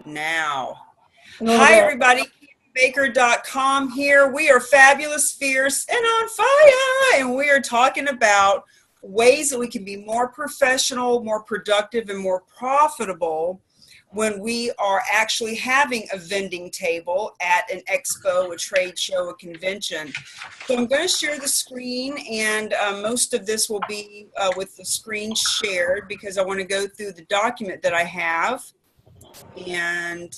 Now. Hi, everybody. CamiBaker.com here. We are fabulous, fierce, and on fire. And we are talking about ways that we can be more professional, more productive, and more profitable when we are actually having a vending table at an expo, a trade show, a convention. So I'm going to share the screen, and most of this will be with the screen shared because I want to go through the document that I have. And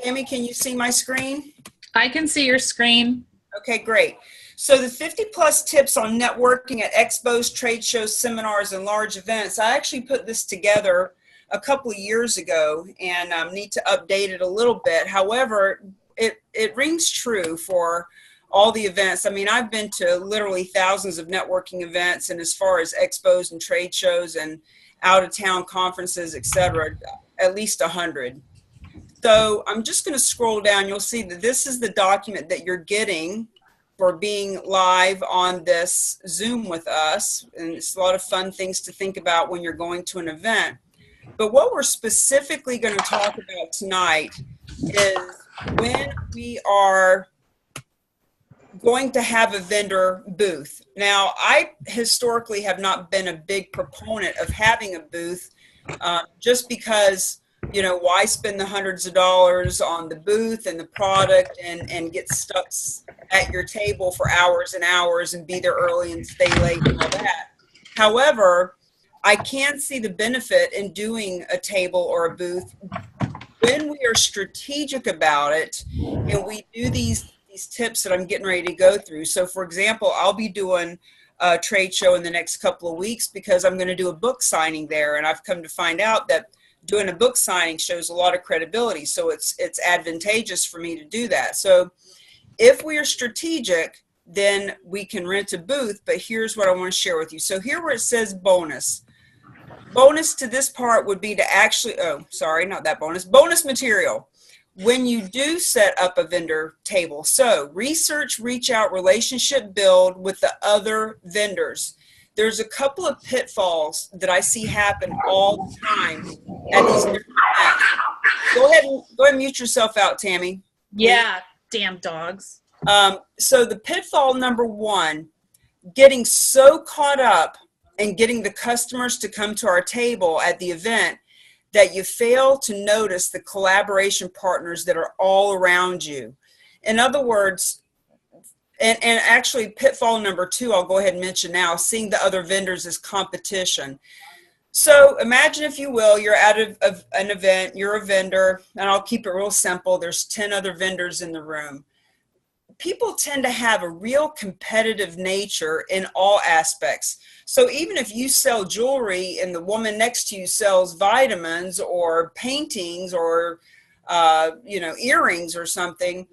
Tammy, can you see my screen? I can see your screen. Okay, great. So the 50 plus tips on networking at expos, trade shows, seminars, and large events. I actually put this together a couple of years ago and need to update it a little bit. However, it rings true for all the events. I mean, I've been to literally thousands of networking events, and as far as expos and trade shows and out of town conferences, etc., at least 100. So I'm just going to scroll down. You'll see that this is the document that you're getting for being live on this Zoom with us. And it's a lot of fun things to think about when you're going to an event. But what we're specifically going to talk about tonight is when we are going to have a vendor booth. Now, I historically have not been a big proponent of having a booth just because, you know, why spend the hundreds of dollars on the booth and the product and get stuck at your table for hours and hours and be there early and stay late and all that. However, I can see the benefit in doing a table or a booth when we are strategic about it and we do these tips that I'm getting ready to go through. So for example, I'll be doing a trade show in the next couple of weeks because I'm going to do a book signing there. And I've come to find out that doing a book signing shows a lot of credibility. So it's advantageous for me to do that. So if we are strategic, then we can rent a booth. But here's what I want to share with you. So here where it says bonus. Bonus to this part would be to actually, oh, sorry, not that bonus. Bonus material. When you do set up a vendor table. So research, reach out, relationship build with the other vendors. There's a couple of pitfalls that I see happen all the time at these different events. Go ahead and mute yourself out, Tammy. Yeah, damn dogs. So the pitfall number one, getting so caught up in getting the customers to come to our table at the event that you fail to notice the collaboration partners that are all around you. In other words, and actually pitfall number two, I'll go ahead and mention now, seeing the other vendors as competition. So imagine, if you will, you're at an event, you're a vendor, and I'll keep it real simple. There's 10 other vendors in the room. People tend to have a real competitive nature in all aspects. So even if you sell jewelry and the woman next to you sells vitamins or paintings or, earrings or something,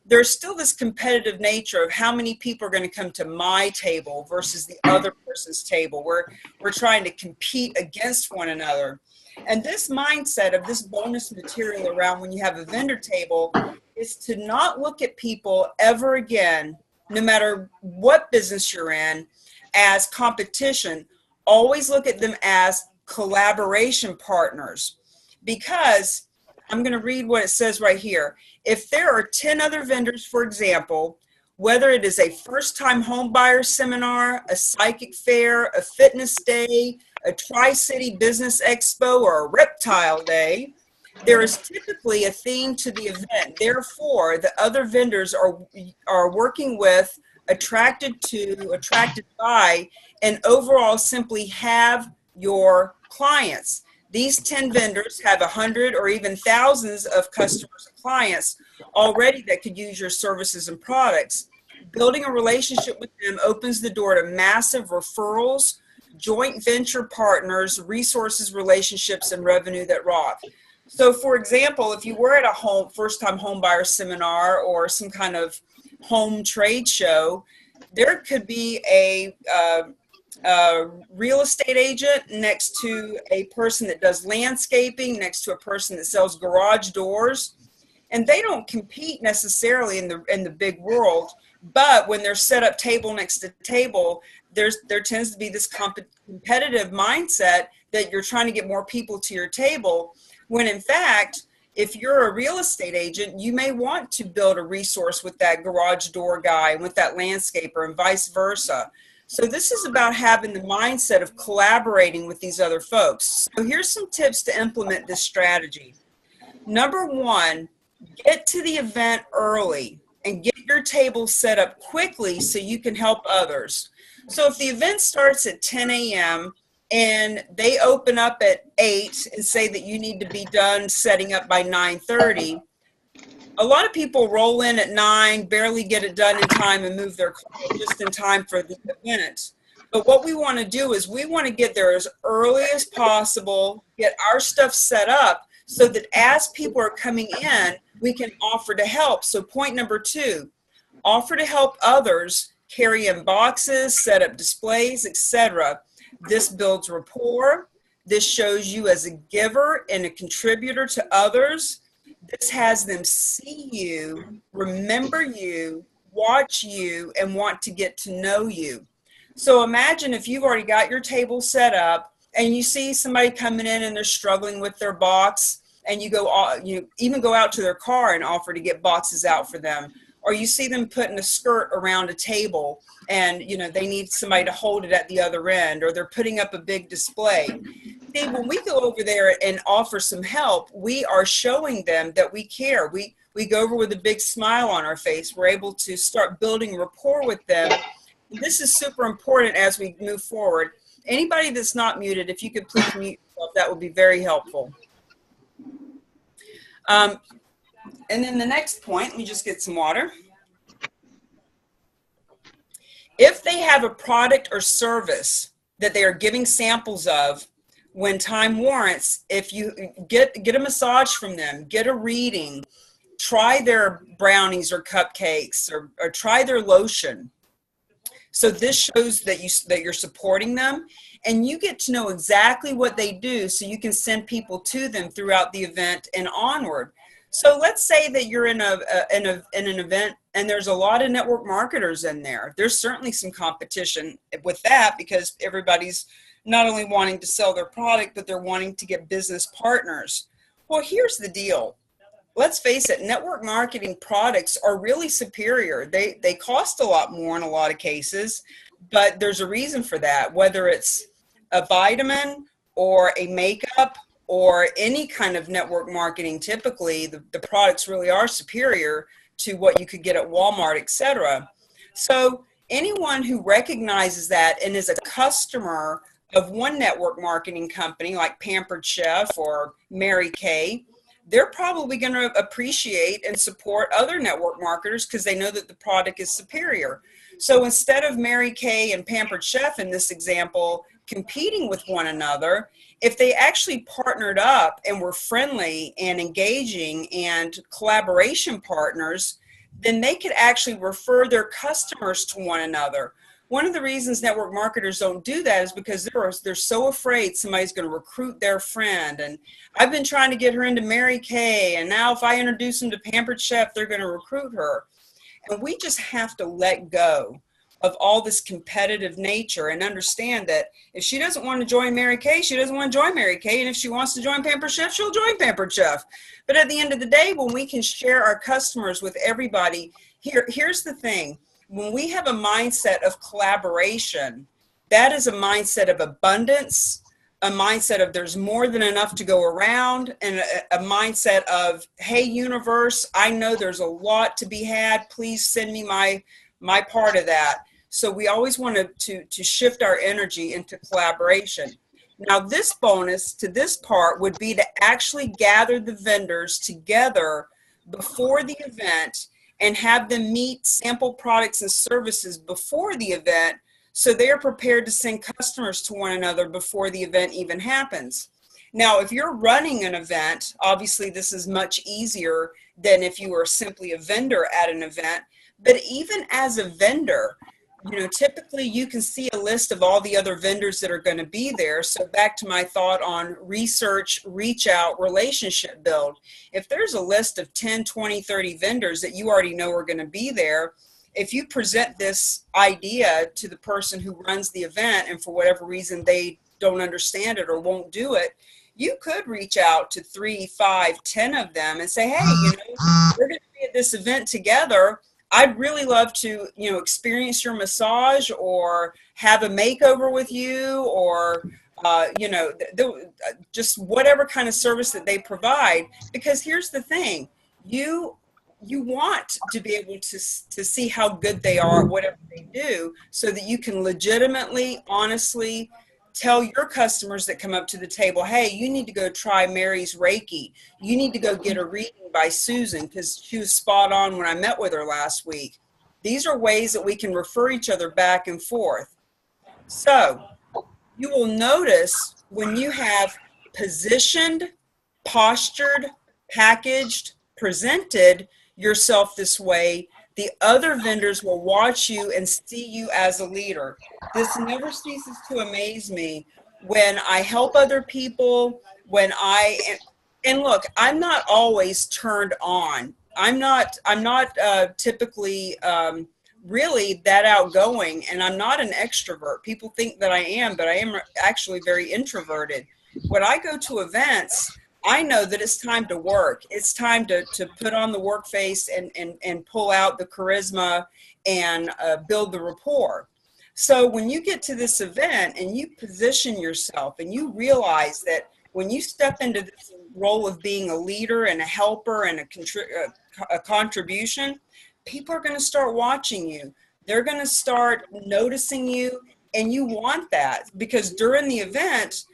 there's still this competitive nature of how many people are going to come to my table versus the other person's table. We're trying to compete against one another. And this mindset of this bonus material around when you have a vendor table is to not look at people ever again, no matter what business you're in, as competition. Always look at them as collaboration partners, because I'm going to read what it says right here. If there are 10 other vendors, for example, whether it is a first-time home buyer seminar, a psychic fair, a fitness day, a Tri-City Business Expo, or a reptile day, there is typically a theme to the event. Therefore, the other vendors are working with, attracted by, and overall simply have your clients. These 10 vendors have 100 or even thousands of customers and clients already that could use your services and products. Building a relationship with them opens the door to massive referrals, joint venture partners, resources, relationships, and revenue that rock. So for example, if you were at a first-time home buyer seminar or some kind of home trade show, there could be a real estate agent next to a person that does landscaping, next to a person that sells garage doors, and they don't compete necessarily in the big world. But when they're set up table next to table, there tends to be this competitive mindset that you're trying to get more people to your table, when in fact, if you're a real estate agent, you may want to build a resource with that garage door guy and with that landscaper and vice versa. So this is about having the mindset of collaborating with these other folks. So here's some tips to implement this strategy. Number one, get to the event early and get your table set up quickly so you can help others. So if the event starts at 10 a.m., and they open up at 8 and say that you need to be done setting up by 9:30, a lot of people roll in at 9, barely get it done in time, and move their car just in time for the event. But what we want to do is we want to get there as early as possible, get our stuff set up so that as people are coming in, we can offer to help. So point number 2, offer to help others carry in boxes, set up displays, etc. This builds rapport. This shows you as a giver and a contributor to others. This has them see you, remember you, watch you, and want to get to know you. So imagine if you've already got your table set up and you see somebody coming in and they're struggling with their box, and you even go out to their car and offer to get boxes out for them. Or you see them putting a skirt around a table and they need somebody to hold it at the other end, or they're putting up a big display. See, when we go over there and offer some help, we are showing them that we care. We go over with a big smile on our face. We're able to start building rapport with them. This is super important as we move forward. Anybody that's not muted, if you could please mute yourself, that would be very helpful. And then the next point, let me just get some water. If they have a product or service that they are giving samples of, when time warrants, if you get a massage from them, get a reading, try their brownies or cupcakes, or try their lotion. So this shows that you're supporting them, and you get to know exactly what they do so you can send people to them throughout the event and onward. So let's say that you're in an event and there's a lot of network marketers in there. There's certainly some competition with that because everybody's not only wanting to sell their product, but they're wanting to get business partners. Well, here's the deal. Let's face it, network marketing products are really superior. They cost a lot more in a lot of cases, but there's a reason for that, whether it's a vitamin or a makeup or any kind of network marketing. Typically the products really are superior to what you could get at Walmart, etc. So anyone who recognizes that and is a customer of one network marketing company like Pampered Chef or Mary Kay, they're probably going to appreciate and support other network marketers because they know that the product is superior. So instead of Mary Kay and Pampered Chef in this example competing with one another, if they actually partnered up and were friendly and engaging and collaboration partners, then they could actually refer their customers to one another. One of the reasons network marketers don't do that is because they're so afraid somebody's going to recruit their friend. And I've been trying to get her into Mary Kay, and now if I introduce them to Pampered Chef, they're going to recruit her. And we just have to let go of all this competitive nature and understand that if she doesn't want to join Mary Kay, she doesn't want to join Mary Kay. And if she wants to join Pampered Chef, she'll join Pampered Chef. But at the end of the day, when we can share our customers with everybody, here's the thing. When we have a mindset of collaboration, that is a mindset of abundance, a mindset of there's more than enough to go around, and a mindset of, hey, universe, I know there's a lot to be had. Please send me my part of that. So we always want to shift our energy into collaboration. Now, this bonus to this part would be to actually gather the vendors together before the event and have them meet sample products and services before the event so they're prepared to send customers to one another before the event even happens. Now, if you're running an event, obviously this is much easier than if you were simply a vendor at an event. But even as a vendor, typically you can see a list of all the other vendors that are going to be there. So back to my thought on research, reach out, relationship build. If there's a list of 10, 20, 30 vendors that you already know are going to be there, if you present this idea to the person who runs the event and for whatever reason they don't understand it or won't do it, you could reach out to 3, 5, 10 of them and say, hey, we're going to be at this event together. I'd really love to, experience your massage or have a makeover with you, or, just whatever kind of service that they provide. Because here's the thing, you want to be able to see how good they are at whatever they do, so that you can legitimately, honestly tell your customers that come up to the table, hey, you need to go try Mary's Reiki. You need to go get a reading by Susan because she was spot on when I met with her last week. These are ways that we can refer each other back and forth. So you will notice when you have positioned, postured, packaged, presented yourself this way, the other vendors will watch you and see you as a leader. This never ceases to amaze me when I help other people, and look, I'm not always turned on. I'm not typically really that outgoing, and I'm not an extrovert. People think that I am, but I am actually very introverted. When I go to events, I know that it's time to work. It's time to put on the work face and pull out the charisma and build the rapport. So when you get to this event and you position yourself and you realize that when you step into this role of being a leader and a helper and a contribution, people are going to start watching you. They're going to start noticing you, and you want that, because during the event,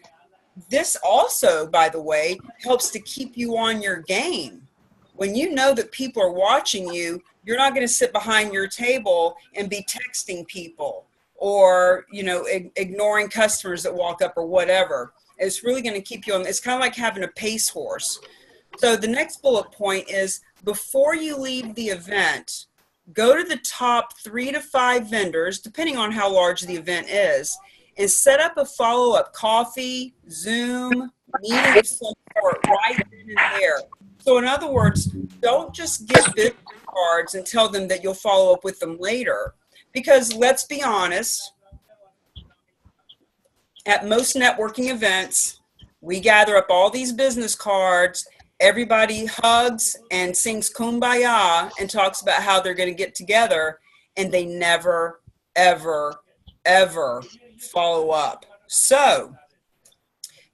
this also, by the way, helps to keep you on your game. When you know that people are watching you, you're not going to sit behind your table and be texting people or, ignoring customers that walk up or whatever. It's really going to keep you on. It's kind of like having a pace horse. So the next bullet point is, before you leave the event, go to the top 3 to 5 vendors, depending on how large the event is, and set up a follow-up coffee, Zoom, meeting of some sort right then and there. So in other words, don't just get business cards and tell them that you'll follow up with them later. Because let's be honest, at most networking events, we gather up all these business cards, everybody hugs and sings Kumbaya and talks about how they're going to get together, and they never, ever, ever follow up. So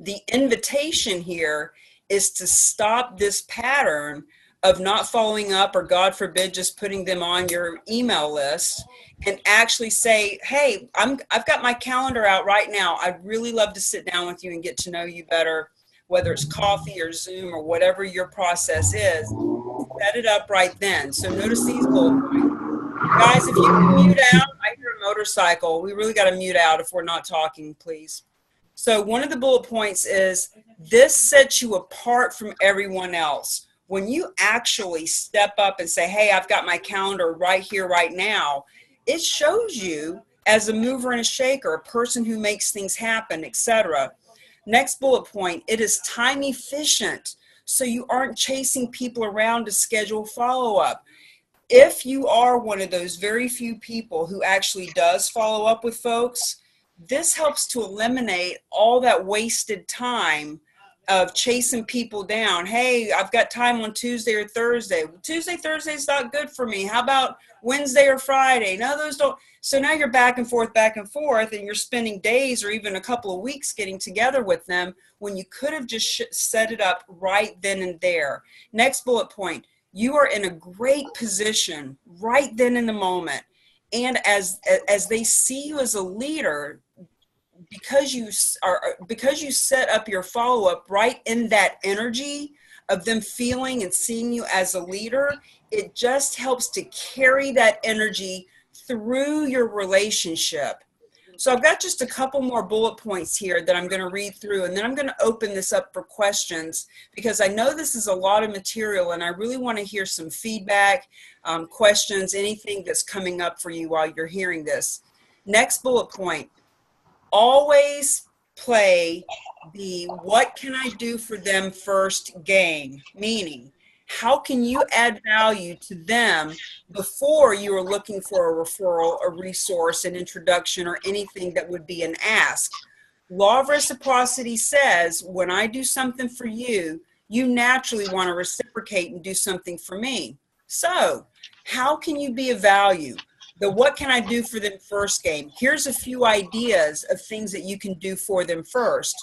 the invitation here is to stop this pattern of not following up, or God forbid, just putting them on your email list, and actually say, hey, I've got my calendar out right now. I'd really love to sit down with you and get to know you better, whether it's coffee or Zoom or whatever your process is. Set it up right then. So notice these bullet points. Guys, if you can mute out, I hear a motorcycle. We really got to mute out if we're not talking, please. So one of the bullet points is, this sets you apart from everyone else. When you actually step up and say, hey, I've got my calendar right here, right now, it shows you as a mover and a shaker, a person who makes things happen, etc. Next bullet point, it is time efficient, so you aren't chasing people around to schedule follow-up. If you are one of those very few people who actually does follow up with folks, this helps to eliminate all that wasted time of chasing people down. Hey, I've got time on Tuesday or Thursday. Tuesday, Thursday is not good for me. How about Wednesday or Friday? No, those don't. So now you're back and forth, and you're spending days or even a couple of weeks getting together with them when you could have just set it up right then and there. Next bullet point, you are in a great position right then in the moment. And as they see you as a leader, because you set up your follow-up right in that energy of them feeling and seeing you as a leader, it just helps to carry that energy through your relationship. So I've got just a couple more bullet points here that I'm going to read through, and then I'm going to open this up for questions, because I know this is a lot of material and I really want to hear some feedback, questions, anything that's coming up for you while you're hearing this. Next bullet point, always play the what can I do for them first game, meaning How can you add value to them before you are looking for a referral, a resource, an introduction, or anything that would be an ask? Law of reciprocity says when I do something for you, you naturally want to reciprocate and do something for me. So how can you be of value? The what can I do for them first game. Here's a few ideas of things that you can do for them first.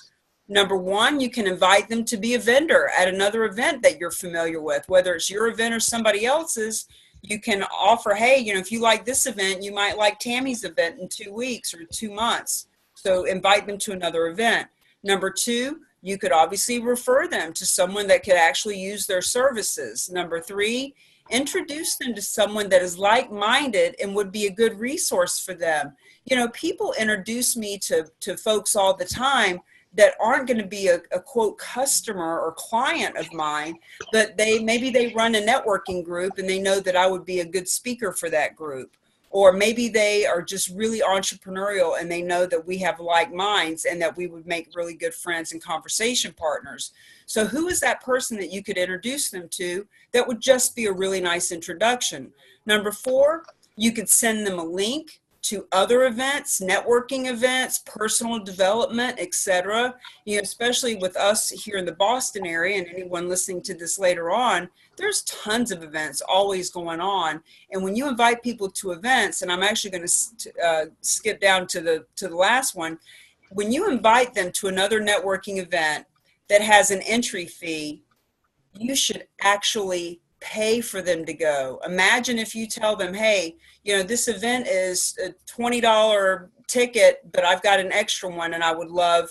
Number one, you can invite them to be a vendor at another event that you're familiar with, whether it's your event or somebody else's. You can offer, hey, if you like this event, you might like Tammy's event in 2 weeks or 2 months. So invite them to another event. Number two, you could obviously refer them to someone that could actually use their services. Number three, introduce them to someone that is like-minded and would be a good resource for them. People introduce me to folks all the time that aren't going to be a quote customer or client of mine, but maybe they run a networking group and they know that I would be a good speaker for that group. Or maybe they are just really entrepreneurial and they know that we have like minds and that we would make really good friends and conversation partners. So who is that person that you could introduce them to that would just be a really nice introduction? Number four, you could send them a link to other events, networking events, personal development, etc. Especially with us here in the Boston area and anyone listening to this later on, there's tons of events always going on. And when you invite people to events, and I'm actually going to skip down to the last one, when you invite them to another networking event that has an entry fee, you should actually pay for them to go. Imagine if you tell them, hey, this event is a $20 ticket, but I've got an extra one and I would love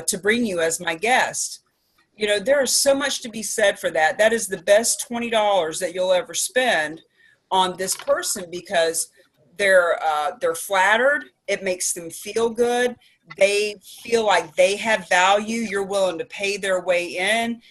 to bring you as my guest. There is so much to be said for that. That is the best $20 that you'll ever spend on this person because they're flattered. It makes them feel good. They feel like they have value. You're willing to pay their way in.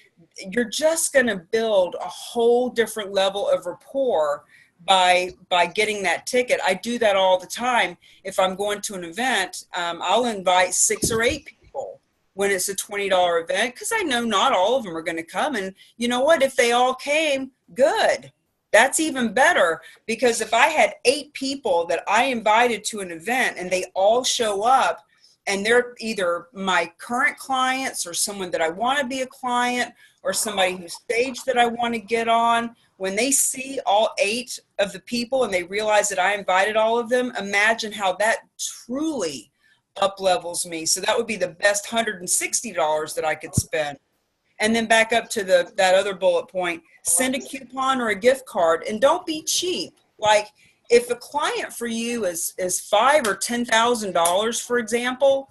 You're just going to build a whole different level of rapport by getting that ticket. I do that all the time. If I'm going to an event, I'll invite 6 or 8 people when it's a $20 event because I know not all of them are going to come. And you know what? If they all came, good. That's even better because if I had 8 people that I invited to an event and they all show up and they're either my current clients or someone that I want to be a client or somebody whose stage that I want to get on, when they see all 8 of the people and they realize that I invited all of them, imagine how that truly up levels me. So that would be the best $160 that I could spend. And then back up to that other bullet point, send a coupon or a gift card and don't be cheap. Like if a client for you is $5,000 or $10,000, for example,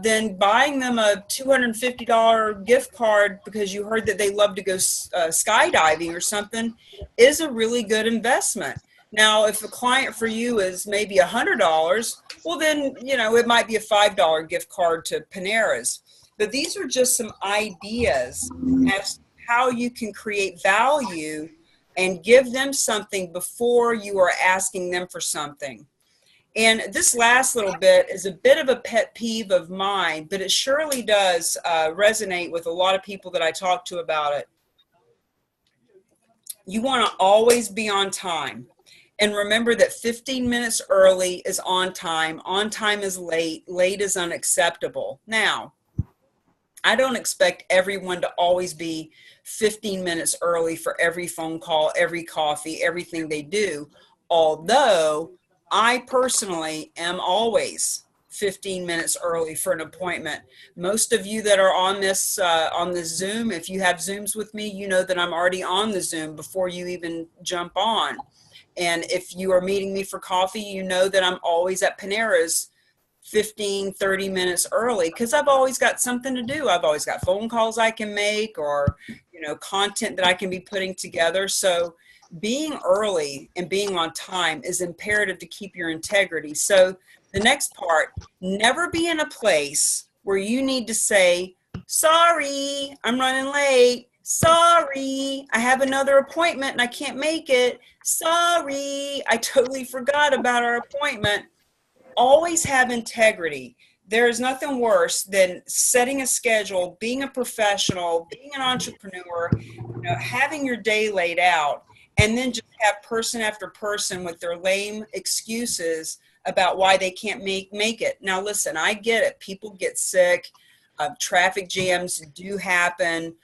then buying them a $250 gift card because you heard that they love to go skydiving or something is a really good investment. Now, if a client for you is maybe $100, well then, it might be a $5 gift card to Panera's. But these are just some ideas as to how you can create value and give them something before you are asking them for something. And this last little bit is a bit of a pet peeve of mine, but it surely does resonate with a lot of people that I talk to about it. You want to always be on time. And remember that 15 minutes early is on time is late is unacceptable. Now, I don't expect everyone to always be 15 minutes early for every phone call, every coffee, everything they do. Although I personally am always 15 minutes early for an appointment. Most of you that are on this Zoom, if you have Zooms with me, you know that I'm already on the Zoom before you even jump on. And if you are meeting me for coffee, you know that I'm always at Panera's 15, 30 minutes early because I've always got something to do. I've always got phone calls I can make or, content that I can be putting together. So being early and being on time is imperative to keep your integrity. So the next part, never be in a place where you need to say, sorry, I'm running late. Sorry, I have another appointment and I can't make it. Sorry, I totally forgot about our appointment. Always have integrity. There is nothing worse than setting a schedule, being a professional, being an entrepreneur, having your day laid out, and then just have person after person with their lame excuses about why they can't make it. Now, listen, I get it. People get sick. Traffic jams do happen.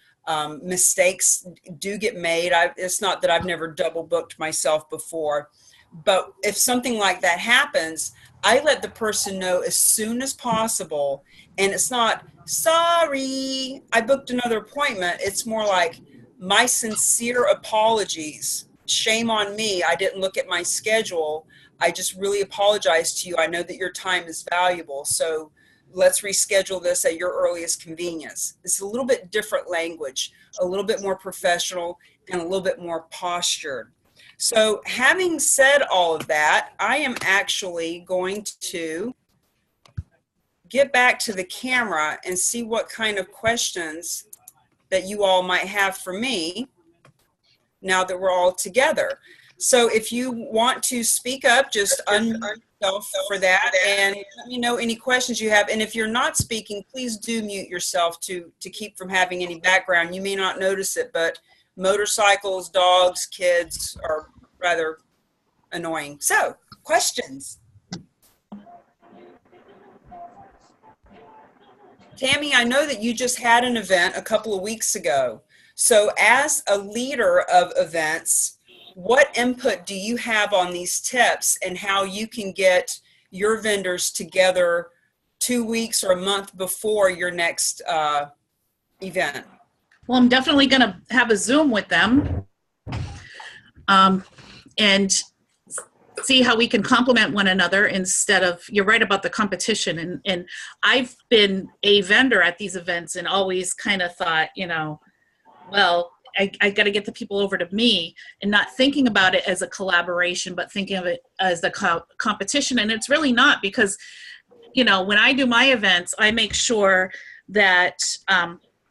Mistakes do get made. It's not that I've never double booked myself before, but if something like that happens, I let the person know as soon as possible. And it's not, sorry, I booked another appointment. It's more like, my sincere apologies. Shame on me. I didn't look at my schedule. I just really apologize to you. I know that your time is valuable. So let's reschedule this at your earliest convenience. It's a little bit different language, a little bit more professional, and a little bit more postured. So having said all of that, I am actually going to get back to the camera and see what kind of questions that you all might have for me now that we're all together. So if you want to speak up, just unmute yourself for that and let me know any questions you have. And if you're not speaking, please do mute yourself to keep from having any background. You may not notice it, but motorcycles, dogs, kids are rather annoying. So, questions? Tammy, I know that you just had an event a couple of weeks ago. So as a leader of events, what input do you have on these tips and how you can get your vendors together 2 weeks or a month before your next event? Well, I'm definitely going to have a Zoom with them and see how we can complement one another instead of, you're right about the competition. And I've been a vendor at these events and always kind of thought, well, I got to get the people over to me, and not thinking about it as a collaboration, but thinking of it as a competition. And it's really not, because, when I do my events, I make sure that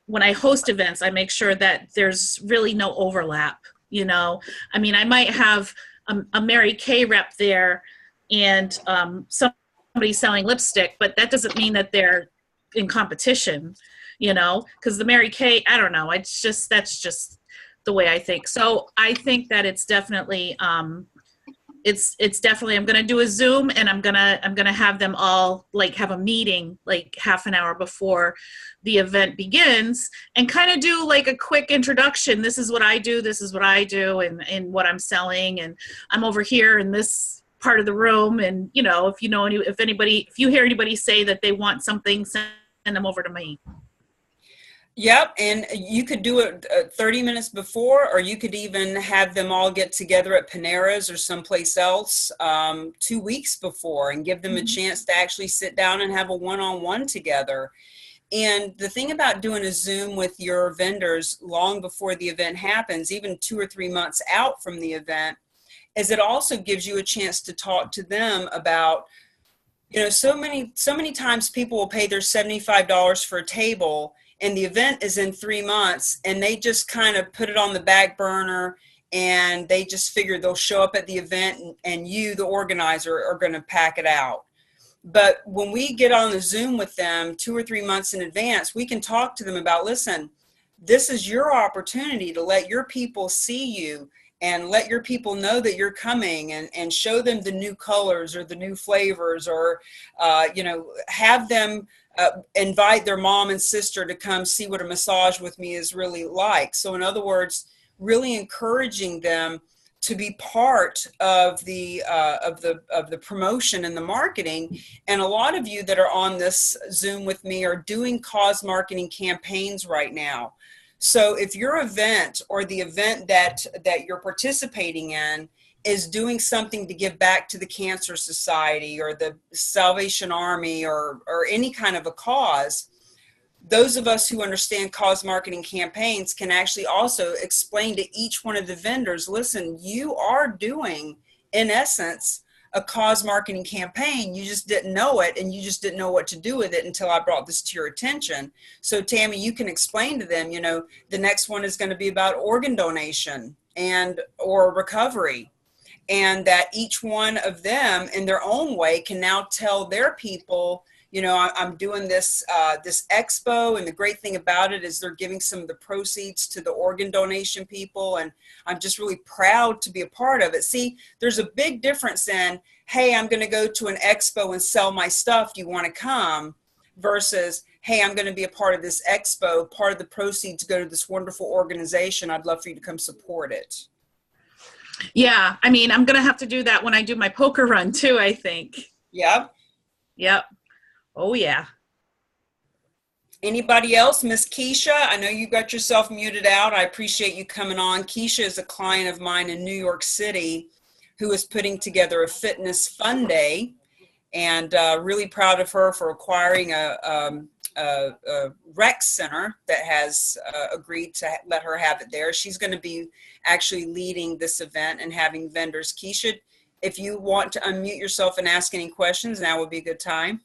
when I host events, I make sure that there's really no overlap. I mean, I might have a Mary Kay rep there and somebody selling lipstick, but that doesn't mean that they're in competition, because the Mary Kay, I don't know. That's just the way I think. So I think that it's definitely, it's definitely, I'm going to do a Zoom, and I'm going to have them all have a meeting half an hour before the event begins, and kind of do a quick introduction. This is what I do. This is what I do, and what I'm selling. And I'm over here in this part of the room. And, if you hear anybody say that they want something, send them over to me. Yep, and you could do it 30 minutes before, or you could even have them all get together at Panera's or someplace else 2 weeks before, and give them a chance to actually sit down and have a one-on-one together. And the thing about doing a Zoom with your vendors long before the event happens, even 2 or 3 months out from the event, is it also gives you a chance to talk to them about, so many times people will pay their $75 for a table, and the event is in 3 months, and they just kind of put it on the back burner, and they just figure they'll show up at the event, and you, the organizer, are going to pack it out. But when we get on the Zoom with them 2 or 3 months in advance, we can talk to them about, listen, this is your opportunity to let your people see you and let your people know that you're coming, and show them the new colors or the new flavors, or, have them invite their mom and sister to come see what a massage with me is really like. So in other words, really encouraging them to be part of the promotion and the marketing. And a lot of you that are on this Zoom with me are doing cause marketing campaigns right now. So if your event or the event that you're participating in is doing something to give back to the Cancer Society or the Salvation Army or any kind of a cause, those of us who understand cause marketing campaigns can actually also explain to each one of the vendors, listen, you are doing, in essence, a cause marketing campaign. You just didn't know it, and you just didn't know what to do with it until I brought this to your attention. So Tammy, you can explain to them, the next one is going to be about organ donation or recovery. And that each one of them in their own way can now tell their people, I'm doing this this expo, and the great thing about it is they're giving some of the proceeds to the organ donation people, and I'm just really proud to be a part of it. See, there's a big difference in, hey, I'm going to go to an expo and sell my stuff. Do you want to come? Versus, hey, I'm going to be a part of this expo. Part of the proceeds go to this wonderful organization. I'd love for you to come support it. Yeah, I mean, I'm going to have to do that when I do my poker run too, I think. Yep. Yep. Oh, yeah. Anybody else? Miss Keisha, I know you got yourself muted out. I appreciate you coming on. Keisha is a client of mine in New York City who is putting together a fitness fun day, and really proud of her for acquiring a rec center that has agreed to let her have it there. She's going to be actually leading this event and having vendors. Keisha, if you want to unmute yourself and ask any questions, now would be a good time.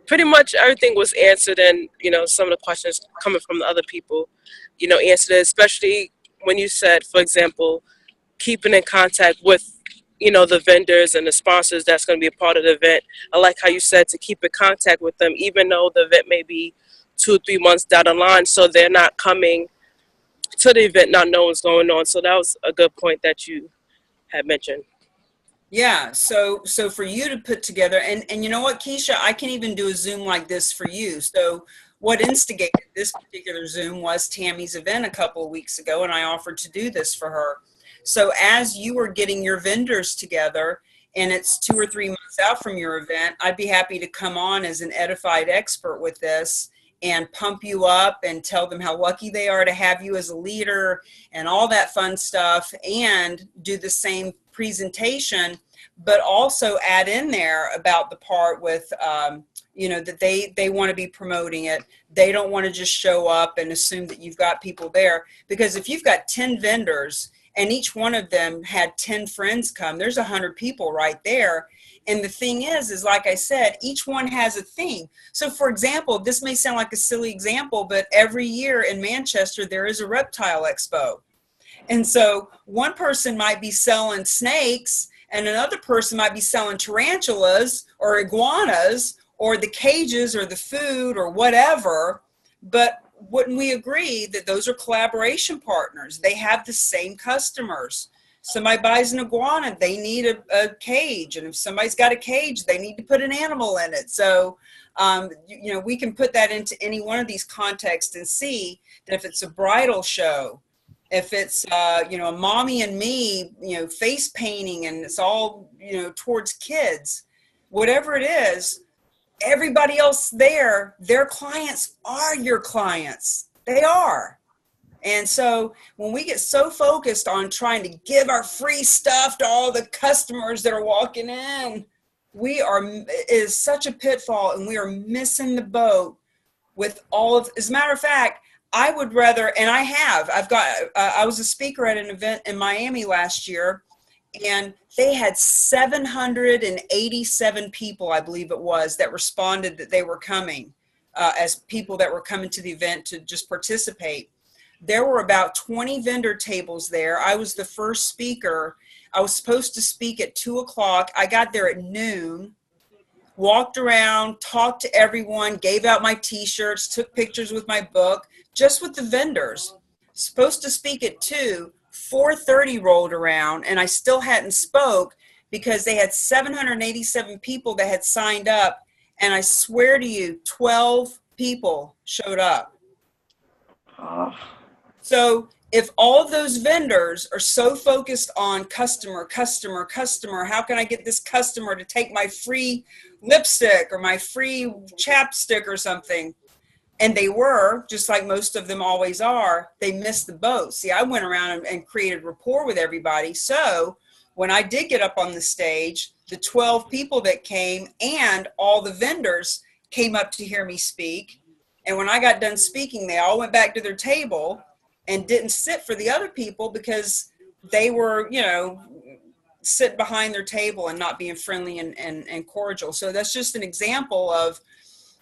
Pretty much everything was answered, and some of the questions coming from the other people, answered it, especially when you said, for example, keeping in contact with the vendors and the sponsors that's going to be a part of the event. I like how you said to keep in contact with them, even though the event may be 2 or 3 months down the line, so they're not coming to the event not knowing what's going on. So that was a good point that you had mentioned. Yeah, so for you to put together, and you know what, Keisha, I can even do a Zoom like this for you. So what instigated this particular Zoom was Tammy's event a couple of weeks ago, and I offered to do this for her. So as you were getting your vendors together, and it's 2 or 3 months out from your event, I'd be happy to come on as an edified expert with this and pump you up and tell them how lucky they are to have you as a leader and all that fun stuff, and do the same presentation, but also add in there about the part with, that they want to be promoting it. They don't want to just show up and assume that you've got people there, because if you've got 10 vendors and each one of them had 10 friends come, there's 100 people right there. And the thing is like I said, each one has a theme. So for example, this may sound like a silly example, but every year in Manchester, there is a reptile expo. And so one person might be selling snakes, and another person might be selling tarantulas or iguanas or the cages or the food or whatever. But wouldn't we agree that those are collaboration partners? They have the same customers. Somebody buys an iguana, they need a cage. And if somebody's got a cage, they need to put an animal in it. So, we can put that into any one of these contexts and see that if it's a bridal show, if it's, a mommy and me, face painting, and it's all, towards kids, whatever it is, everybody else there, their clients are your clients. They are. And so when we get so focused on trying to give our free stuff to all the customers that are walking in, it is such a pitfall, and we are missing the boat with all of, as a matter of fact, I would rather, and I was a speaker at an event in Miami last year, and they had 787 people, I believe it was, that responded that they were coming as people that were coming to the event to just participate. There were about 20 vendor tables there. I was the first speaker. I was supposed to speak at 2:00. I got there at noon, walked around, talked to everyone, gave out my t-shirts, took pictures with my book, just with the vendors. Supposed to speak at 2, 4:30 rolled around, and I still hadn't spoke because they had 787 people that had signed up, and I swear to you, 12 people showed up. Oh. So if all of those vendors are so focused on customer, how can I get this customer to take my free lipstick or my free chapstick or something? And they were, just like most of them always are, they missed the boat. See, I went around and created rapport with everybody. So when I did get up on the stage, the 12 people that came and all the vendors came up to hear me speak. And when I got done speaking, they all went back to their table and didn't sit for the other people because they were, sit behind their table and not being friendly and cordial. So that's just an example of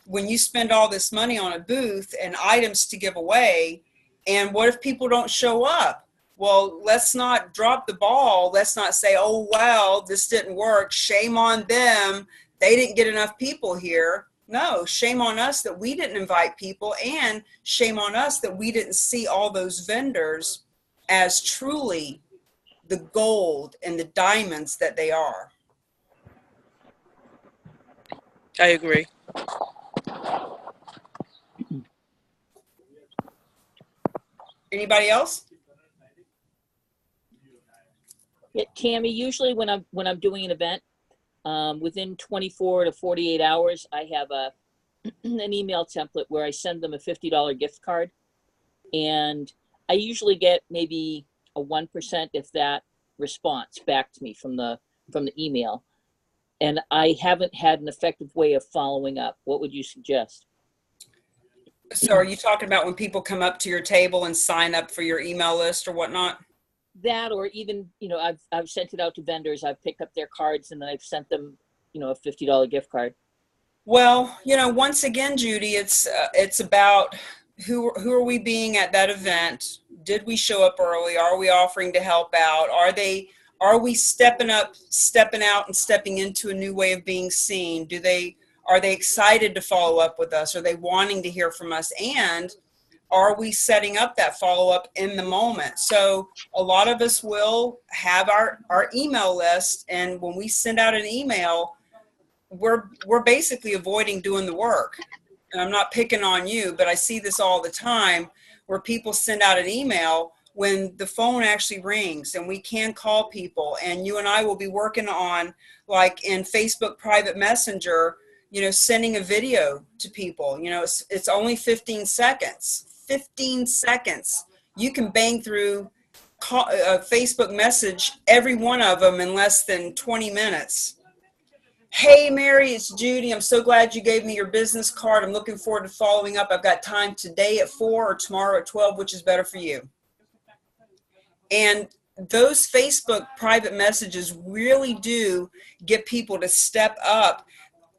when you spend all this money on a booth and items to give away, and what if people don't show up? Well, let's not drop the ball. Let's not say, oh, well, this didn't work. Shame on them. They didn't get enough people here. No, shame on us that we didn't invite people, and shame on us that we didn't see all those vendors as truly the gold and the diamonds that they are. I agree. Anybody else? Yeah, Cami, usually when I'm doing an event, within 24 to 48 hours, I have an email template where I send them a $50 gift card, and I usually get maybe a 1%, if that, response back to me from the email, and I haven't had an effective way of following up. What would you suggest? So are you talking about when people come up to your table and sign up for your email list or whatnot? That, or even, I've sent it out to vendors. I've picked up their cards and then I've sent them, a $50 gift card. Well, once again, Judy, it's about who are we being at that event? Did we show up early? Are we offering to help out? Are we stepping out, and stepping into a new way of being seen? Are they excited to follow up with us? Are they wanting to hear from us? And are we setting up that follow-up in the moment? So a lot of us will have our email list, and when we send out an email, we're basically avoiding doing the work. And I'm not picking on you, but I see this all the time where people send out an email when the phone actually rings, and we can call people, and you and I will be working on, like in Facebook private messenger, sending a video to people. It's only 15 seconds. 15 seconds. You can bang through a Facebook message, every one of them, in less than 20 minutes. Hey, Mary, it's Judy. I'm so glad you gave me your business card. I'm looking forward to following up. I've got time today at 4 or tomorrow at 12, which is better for you. And those Facebook private messages really do get people to step up.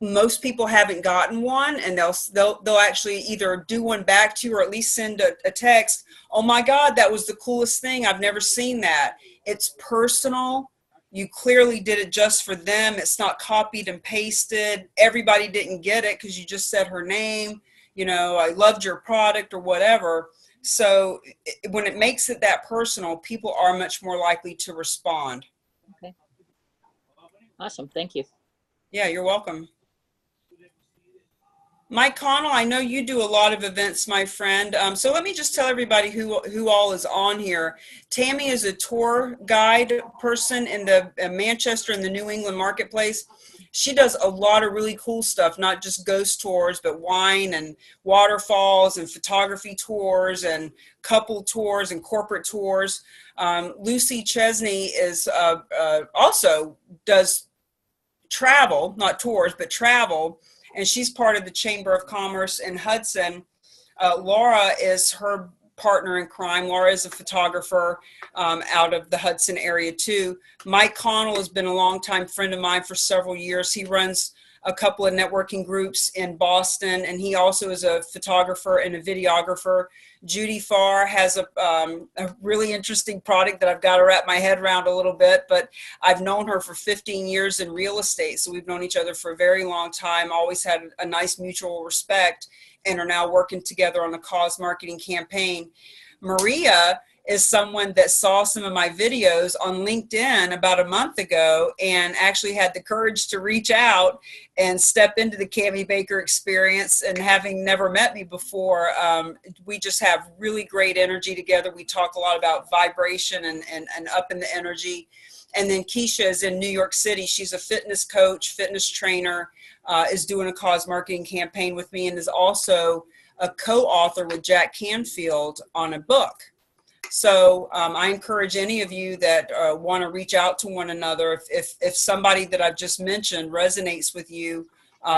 Most people haven't gotten one, and they'll actually either do one back to you or at least send a text. Oh my God, that was the coolest thing. I've never seen that. It's personal. You clearly did it just for them. It's not copied and pasted. Everybody didn't get it because you just said her name. I loved your product or whatever. So when it makes it that personal, people are much more likely to respond. Okay. Awesome. Thank you. Yeah, you're welcome. Mike Connell, I know you do a lot of events, my friend. So let me just tell everybody who all is on here. Tammy is a tour guide person in the Manchester and the New England marketplace. She does a lot of really cool stuff, not just ghost tours, but wine and waterfalls and photography tours and couple tours and corporate tours. Lucy Chesney is also does travel, not tours, but travel. And she's part of the Chamber of Commerce in Hudson. Laura is her partner in crime. Laura is a photographer out of the Hudson area too. Mike Connell has been a longtime friend of mine for several years. He runs a couple of networking groups in Boston, and he also is a photographer and a videographer. Judy Farr has a really interesting product that I've got to wrap my head around a little bit, but I've known her for 15 years in real estate. So we've known each other for a very long time, always had a nice mutual respect, and are now working together on a cause marketing campaign. Maria is someone that saw some of my videos on LinkedIn about a month ago and actually had the courage to reach out and step into the Cami Baker experience. And having never met me before, we just have really great energy together. We talk a lot about vibration and up in the energy. And then Keisha is in New York City. She's a fitness coach, fitness trainer, is doing a cause marketing campaign with me, and is also a co-author with Jack Canfield on a book. So I encourage any of you that want to reach out to one another. If somebody that I've just mentioned resonates with you,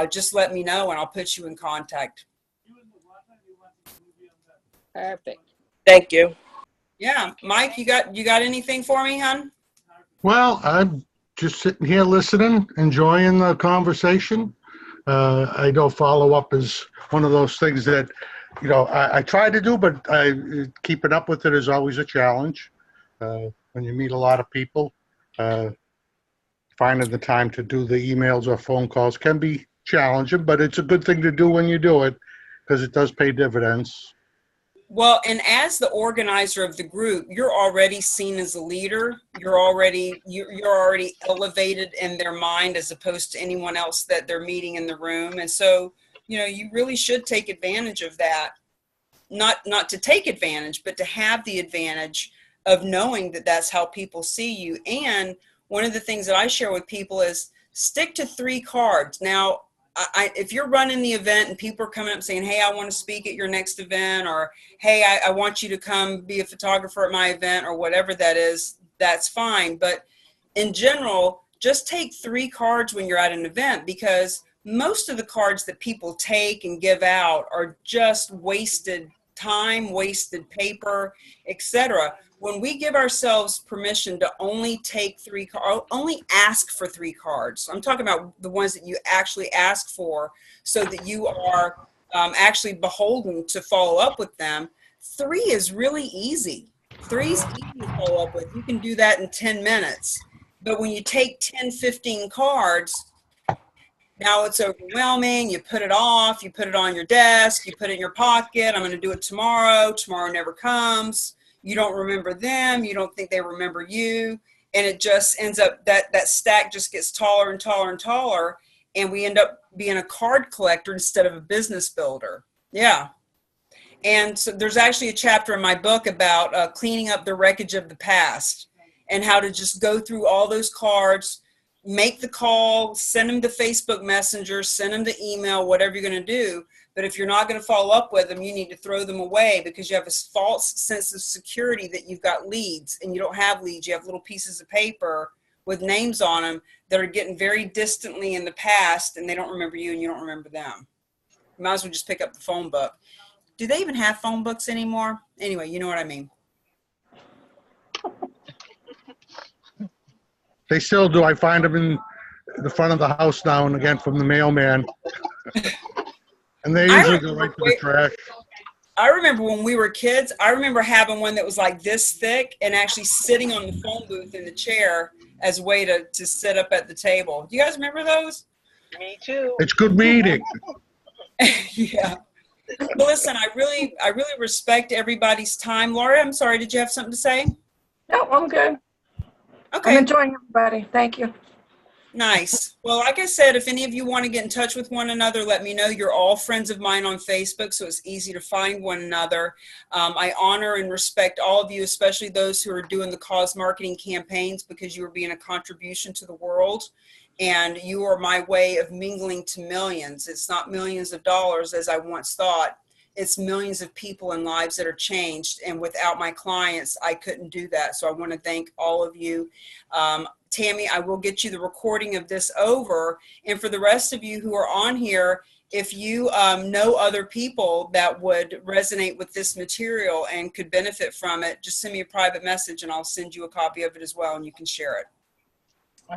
just let me know and I'll put you in contact. Perfect. Thank you. Yeah, Mike, you got anything for me, hon? Well, I'm just sitting here listening, enjoying the conversation. I know follow up is one of those things that, I try to do, but keeping up with it is always a challenge. when you meet a lot of people. Finding the time to do the emails or phone calls can be challenging, but it's a good thing to do when you do it because it does pay dividends. Well, and as the organizer of the group, you're already seen as a leader. You're already elevated in their mind as opposed to anyone else that they're meeting in the room. And so, you really should take advantage of that. Not to take advantage, but to have the advantage of knowing that that's how people see you. And one of the things that I share with people is stick to 3 cards. Now, if you're running the event and people are coming up saying, hey, I want to speak at your next event, or hey, I want you to come be a photographer at my event, or whatever that is, that's fine. But in general, just take 3 cards when you're at an event, because most of the cards that people take and give out are just wasted time, wasted paper, etc. When we give ourselves permission to only take 3 cards, only ask for 3 cards. I'm talking about the ones that you actually ask for so that you are actually beholden to follow up with them. 3 is really easy. 3 is easy to follow up with. You can do that in 10 minutes. But when you take 10, 15 cards, now it's overwhelming. You put it off. You put it on your desk. You put it in your pocket. I'm going to do it tomorrow. Tomorrow never comes. You don't remember them. You don't think they remember you. And it just ends up that stack just gets taller and taller and taller. And we end up being a card collector instead of a business builder. Yeah. And so there's actually a chapter in my book about cleaning up the wreckage of the past and how to just go through all those cards, make the call, send them to Facebook Messenger, send them the email, whatever you're going to do. But if you're not going to follow up with them, you need to throw them away because you have a false sense of security that you've got leads, and you don't have leads. You have little pieces of paper with names on them that are getting very distantly in the past, and they don't remember you and you don't remember them. You might as well just pick up the phone book. Do they even have phone books anymore? Anyway, you know what I mean. They still do. I find them in the front of the house now and again from the mailman. And they usually go right to the trash. I remember when we were kids, I remember having one that was like this thick and actually sitting on the phone booth in the chair as a way to sit up at the table. Do you guys remember those? Me too. It's good reading. Yeah. Well, listen, I really respect everybody's time. Laura, I'm sorry, did you have something to say? No, I'm good. Okay. I'm enjoying everybody. Thank you. Nice. Well, like I said, if any of you want to get in touch with one another, let me know. You're all friends of mine on Facebook, so it's easy to find one another. I honor and respect all of you, especially those who are doing the cause marketing campaigns, because you are being a contribution to the world. And you are my way of mingling to millions. It's not millions of dollars, as I once thought. It's millions of people and lives that are changed. And without my clients, I couldn't do that. So I want to thank all of you. Tammy, I will get you the recording of this over. And for the rest of you who are on here, if you know other people that would resonate with this material and could benefit from it, just send me a private message and I'll send you a copy of it as well and you can share it.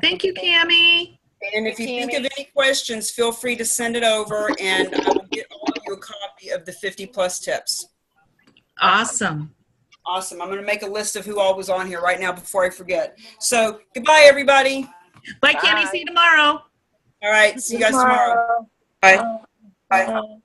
Thank you, Cami. And if you think of any questions, feel free to send it over and I will get all of you a copy of the 50 plus tips. Awesome. Awesome. I'm going to make a list of who all was on here right now before I forget. So goodbye, everybody. Bye, Cami. See you tomorrow. All right. See you guys tomorrow. Bye. Bye.